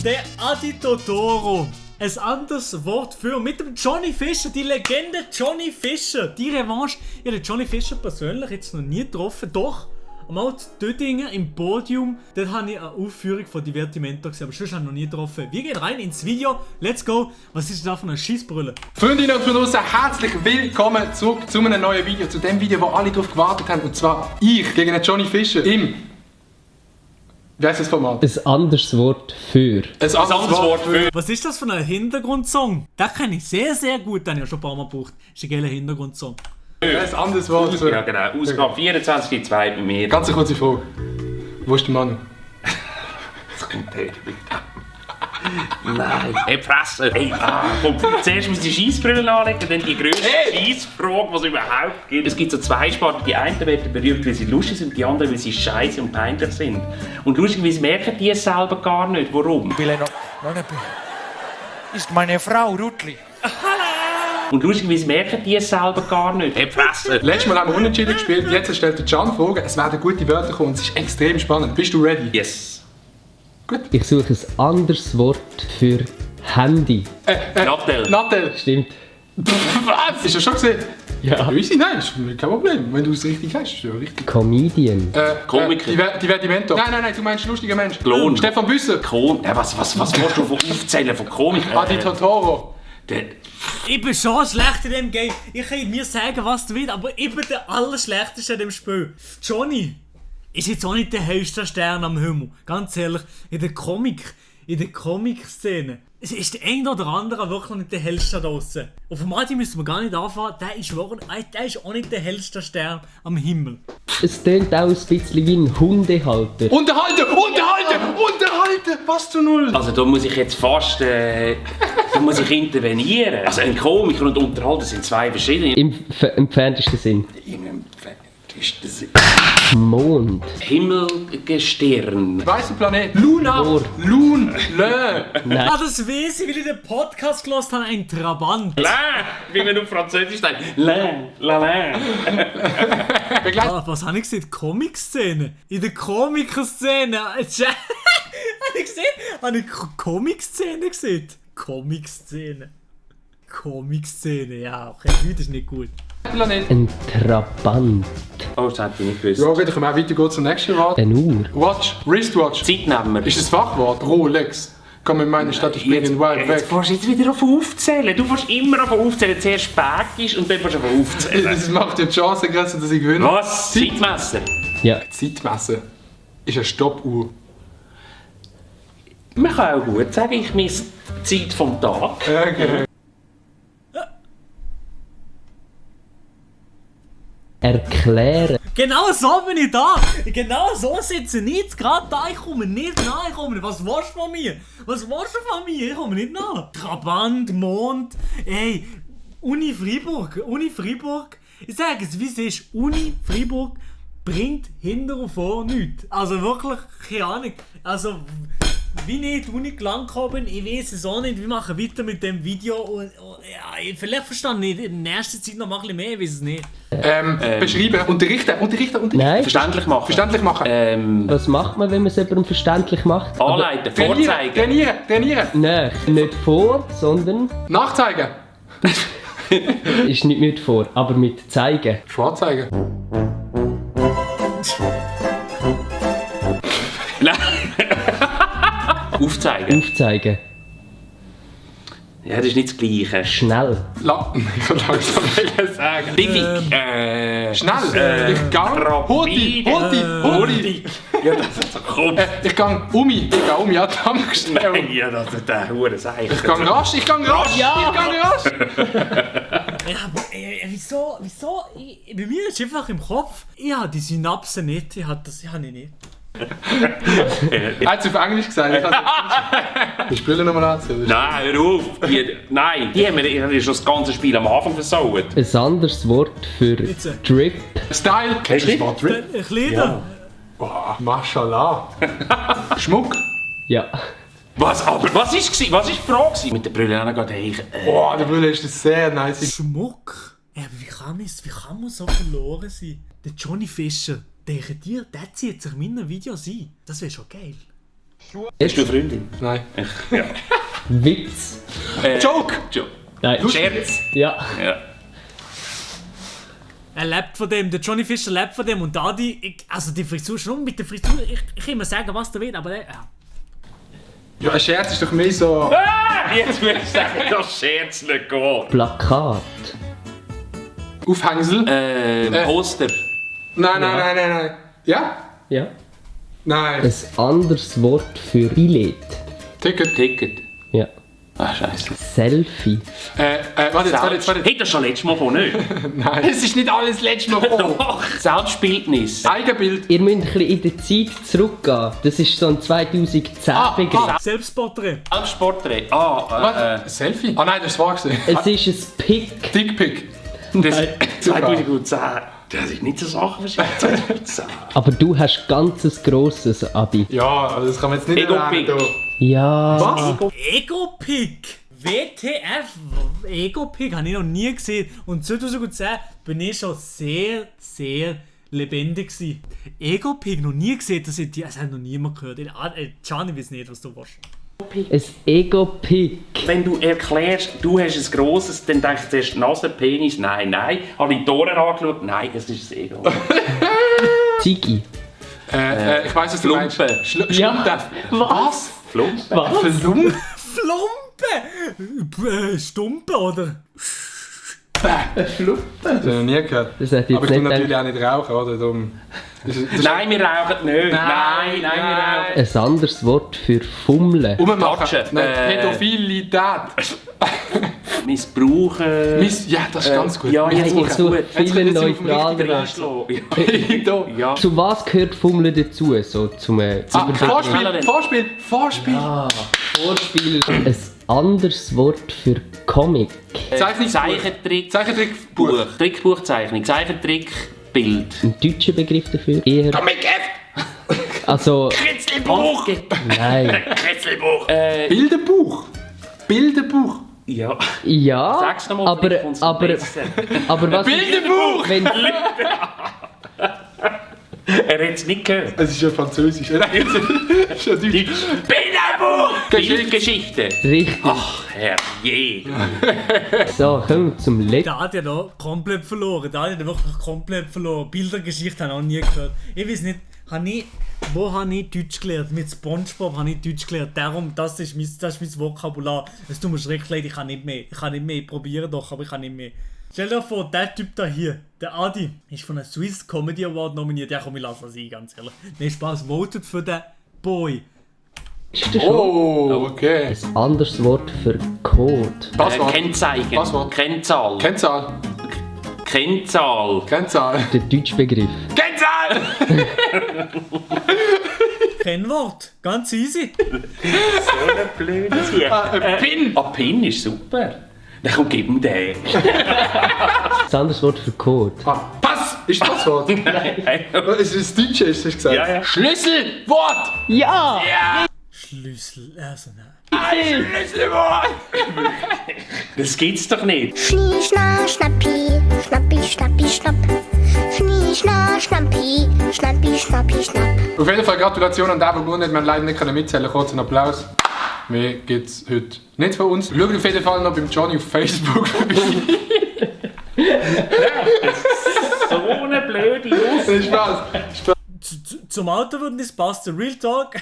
der Adi Totoro. Ein anderes Wort für mit dem Johnny Fischer, die Legende Johnny Fischer. Die Revanche, ich habe Johnny Fischer persönlich jetzt noch nie getroffen, doch am Alt Dödingen im Podium, dort habe ich eine Aufführung von Divertimento gesehen, aber sonst habe ich noch nie getroffen. Wir gehen rein ins Video, let's go. Was ist da von einer Scheissbrille? Freundinnen und Freunde, herzlich willkommen zurück zu einem neuen Video, zu dem Video, wo alle drauf gewartet haben, und zwar ich gegen den Johnny Fischer im... Wie heisst das Format? Ein anderes Wort für. Ein anderes Wort für. Was ist das für ein Hintergrundsong? Den kenne ich sehr, sehr gut, den habe ich schon ein paar Mal gebraucht. Das ist ein geiler Hintergrundsong. Ein anderes Wort für. Ja genau, Ausgabe 24, 2 bei mir. Ganz eine kurze Frage. Wo ist der Manu? Das kommt her, bitte. Nein. Hey, Fresse! Hey, komm, zuerst muss ich die Scheissbrille anlegen, dann die grösste Scheissfrage, die es überhaupt gibt. Es gibt so zweispartige, die einen werden berühmt, weil sie lustig sind, und die anderen, weil sie scheiße und peinlich sind. Und lustigerweise merken die es selber gar nicht. Warum? Ist meine Frau Rutli. Und lustigerweise merken die es selber gar nicht. Hey, Fresse! Letztes Mal haben wir unentschieden gespielt, jetzt stellt der Can Fragen. Es werden gute Wörter kommen und es ist extrem spannend. Bist du ready? Yes. Ich suche ein anderes Wort für Handy. Nattel. Nattel. Stimmt. Was? Ist das schon gesehen? Ja. Easy, nein, ist kein Problem. Wenn du es richtig hast, ist ja richtig. Comedian. Komiker. Divertimento. Nein, du meinst lustiger Mensch. Klon. Stefan Büsser. Was willst du von aufzählen von Komik? Adi Totoro. Ich bin schon schlecht in dem Game. Ich kann mir sagen, was du willst, aber ich bin der Allerschlechteste in dem Spiel. Johnny ist jetzt auch nicht der hellste Stern am Himmel. Ganz ehrlich, in der Comic-Szene ist der eine oder andere wirklich nicht der hellste da draussen. Auf dem Adi müssen wir gar nicht anfangen, der ist auch nicht der hellste Stern am Himmel. Es klingt auch ein bisschen wie ein Hundehalter. Unterhalten! Was zu null? Also da muss ich jetzt fast intervenieren. Also ein Komiker und Unterhalter sind zwei verschiedene. Im entferntesten Sinn. Im entferntesten Sinn. Mond. Himmelgestirn. Weißer Planet. Luna. Lun. Lö. Nein. Ah, das weiss ich, weil ich den Podcast gehört habe, ein Trabant. Wie man auf Französisch sagt. La. Was habe ich gesehen? Comic-Szene. In der Comic-Szene. Habe ich Comic-Szene gesehen? Comic-Szene, ja, okay, heute ist nicht gut. Planet. Ein Trabant. Oh, das hätte ich nicht gewusst. Ja, okay, dann können wir auch weitergehen zum nächsten Wort. Eine Uhr. Watch. Wristwatch. Zeitnehmer. Ist das Fachwort? Rolex. Komm in meine Stadt, ich bin in Wild Jetzt weg. fährst du jetzt wieder auf aufzählen. Du fährst immer auf aufzählen. Zuerst Speck ist und dann fährst du auf aufzählen. Das macht ja die Chance größer, dass ich gewinne. Was? Zeitmesser? Ja. Zeitmesser. Ist eine Stoppuhr. Man kann auch gut sagen, ich messe die Zeit vom Tag. Okay. Erklären. Genau so bin ich da. Genau so sitze ich jetzt gerade da. Ich komme nicht nach. Was willst du von mir? Ich komme nicht nach. Trabant, Mond. Ey, Uni Freiburg. Ich sage es, wie es ist. Uni Freiburg bringt hinter und vor nichts. Also wirklich, keine Ahnung. Also, wie ich in die Uni gelangt bin, ich weiß es auch nicht. Wir machen weiter mit dem Video. Und, ja, vielleicht verstanden ich in der nächsten Zeit noch mal ein bisschen mehr, ich weiß es nicht. Beschreiben. Unterrichten. Nein. Verständlich machen. Was macht man, wenn man es jemandem verständlich macht? Anleiten, vorzeigen. Trainieren. Nein, nicht vor, sondern Nachzeigen. ist nicht vor, aber mit zeigen. Vorzeigen. Nein. Aufzeigen. Aufzeigen. Ja, das ist nicht das Gleiche. Schnell. Ich kann langsam sagen. Diffig. Schnell. Ich gang. Hoti. Ja, das ist so komisch. Ich gang Umi. Ja, Tankstelle. Nein, ja, das ist der Hure Seich. Ich gang rasch. Ja, aber wieso? Bei mir ist einfach im Kopf, ich habe die Synapsen nicht, ich habe ich nicht. Er hat es auf Englisch gesagt. Die Spiele nochmal anzählen. Nein, hör auf. Die haben mir schon das ganze Spiel am Anfang versaut. Ein anderes Wort für Drip. Style. Kennst du das Wort Drip? Kleider. Boah, Mashallah. Schmuck. Ja. Was ist die Frage? Mit der Brille angeht, Boah, der Brille ist sehr nice. Schmuck? Ja, aber wie kann man so verloren sein? Der Johnny Fischer, denken dir, der zieht sich in meinen Videos ein. Das wäre schon geil. Hast du eine Freundin? Nein. Ja. Witz. Joke! Nein. Scherz. Ja. Ja. Er lebt von dem, der Johnny Fischer lebt von dem und da also die Frisur, schon mit der Frisur, ich kann immer sagen, was der will, aber der, ja. Ja, ein Scherz ist doch mehr so... Jetzt würde ich sagen, das Scherz nicht gehen. Plakat. Aufhängsel? Poster. Nein. Ja? Ja. Nein. Ein anderes Wort für Billett. Ticket. Ja. Ah, scheiße. Selfie. Warte jetzt. Hey, das schon letztes Mal von nicht. Nein. Es ist nicht alles letztes Mal gekommen. Doch. Selbstbildnis. Eigenbild. Ihr müsst ein bisschen in der Zeit zurückgehen. Das ist so ein 2010 Begriff. Selbstporträt. Selbstporträt. Was? Selfie? Ah nein, das war gewesen. Es ist ein Pick. Dickpick. Das Nein. 2010. Das ist nicht so Sachen wahrscheinlich. 2010. Aber du hast ganzes grosses Abi. Ja, also das kann man jetzt nicht Ego-Pick. erwähnen. Ja. Was? Ego-Pick. WTF? Ego-Pick habe ich noch nie gesehen. Und 2010 bin ich schon sehr, sehr lebendig gewesen. Ego-Pick noch nie gesehen, das hat noch niemand gehört. Gianni weiß nicht, was du willst. Ein Ego-Pick. Wenn du erklärst, du hast ein grosses, dann denkst du zuerst Nase, Penis, nein. Habe ich die Ohren angeschaut? Nein, es ist das Ego. Ziggy. Ich weiss, was du meinst. Flumpen. Ja. Was? Flumpen. Was? Flumpen? Flumpe! Stumpe, oder? Fluppe. Das habe ich noch nie gehört. Das hätte ich Aber jetzt ich tue nicht natürlich auch nicht rauchen, oder? Darum. Nein, wir rauchen nicht. Nein, wir rauchen. Ein anderes Wort für Fummeln. Rummachen. Touchen. Nein, Pädophilität. Missbrauchen. Ja, das ist ganz gut. Ja, Ich jetzt ist suche gut. viele Jetzt bin ich neutrale auf dem Wörter. Da. Ja. Zu was gehört Fummeln dazu? So zum Vorspiel. Vorspiel. Ein anderes Wort für Comic. Zeichentrickbuch. Trickbuchzeichnung. Zeichentrickbild. Ein deutscher Begriff dafür? Eher. Comic Also. Kritzelbuch. Nein. Kritzelbuch. Bilderbuch. Ja. Ja. Sag's nochmal, aber was? Bilderbuch! Wenn, Er hat es nicht gehört. Es ist ja Französisch. Nein, es ist ja Deutsch. Bilderbuch! Bildgeschichte. richtig. Ach, herrje. So, kommen wir zum letzten. Der hat ja noch komplett verloren. Der hat ja wirklich komplett verloren. Bildergeschichte habe ich noch nie gehört. Ich weiß nicht, wo habe ich Deutsch gelernt? Mit SpongeBob habe ich Deutsch gelernt. Darum, das ist mein Vokabular. Es tut mir schrecklich leid, ich kann nicht mehr. Ich probiere doch, aber ich kann nicht mehr. Stell dir vor, der Typ da hier, der Adi, ist von einem Swiss Comedy Award nominiert. Ja, komm, ich lasse das ein, ganz ehrlich. Nein, Spaß, votet für den Boy. Ist das schon? Oh, okay. Ein anderes Wort für Code. Passwort. Kennzeichen. Passwort. Kennzahl. Kennzahl. Kennzahl. Der deutsche Begriff. Kennzahl! Kennwort, ganz easy. So ein blödes hier. Pin. Pin ist super. Dann komm, gib ihm den. Ein anderes Wort für Code. Pass. Ist Passwort. Es ist das Deutsche, hast du gesagt. Ja, ja. Schlüsselwort. Ja! Schlüssel, also nein. Schlüsselwort. Das gibt's doch nicht. Schnie, schna, schnappi, schnappi, schnappi, schnapp. Schnie, schna, schnappi, schnappi, schnappi, schnapp. Auf jeden Fall Gratulation an den, der gewonnen hat. Wir haben leider nicht mitzählen. Kurzen Applaus. Mehr gibt's heute nicht von uns. Schaut auf jeden Fall noch beim Johnny auf Facebook vorbei. So eine blöde Aus. Spaß. Zum Auto würden das passt, der Real Talk.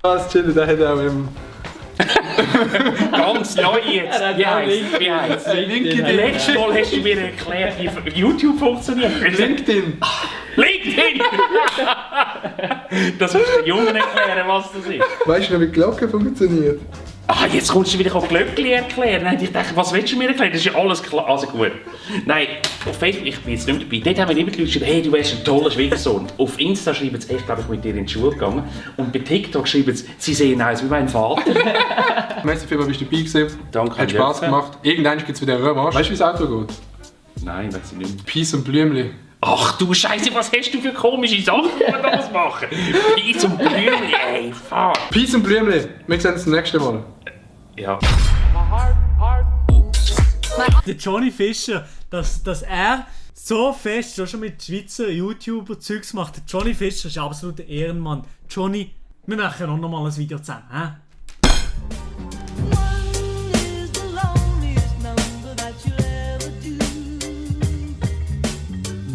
Spaß, chillen, der hat auch im Ganz neu jetzt. Wie heisst es? LinkedIn. Letztes Mal hast du mir erklärt, wie YouTube funktioniert. LinkedIn. LinkedIn! Das musst du den Jungen erklären, was das ist. Weißt du noch, wie die Glocke funktioniert? Ah, jetzt kommst du wieder Glöckli erklären. Nein, ich dachte, was willst du mir erklären? Das ist ja alles klar. Also gut. Nein, auf Facebook, ich bin jetzt nicht dabei. Dort haben wir immer die Leute geschrieben, hey, du wärst ein toller Schwiegersohn. Auf Insta schreiben sie, ich glaube, ich bin mit dir in die Schule gegangen. Und bei TikTok schreiben sie sehen aus wie mein Vater. Merci vielmals, bist du dabei gewesen. Danke. Hat Spaß gemacht. Irgendwann gibt es wieder eine Revanche. Weißt du, wie das Auto geht? Nein, weiß ich nicht. Peace und Blümli. Ach du Scheiße, was hast du für komische Sachen, die wir das machen? Peace und Blümli, ey, fuck. Peace und Blümli. Wir sehen uns das nächste Mal. Ja. Der Johnny Fischer, dass er so fest schon mit Schweizer YouTuber Zeugs macht. Der Johnny Fischer ist absolut ein Ehrenmann. Johnny, Wir machen auch noch mal ein Video zusammen, hä?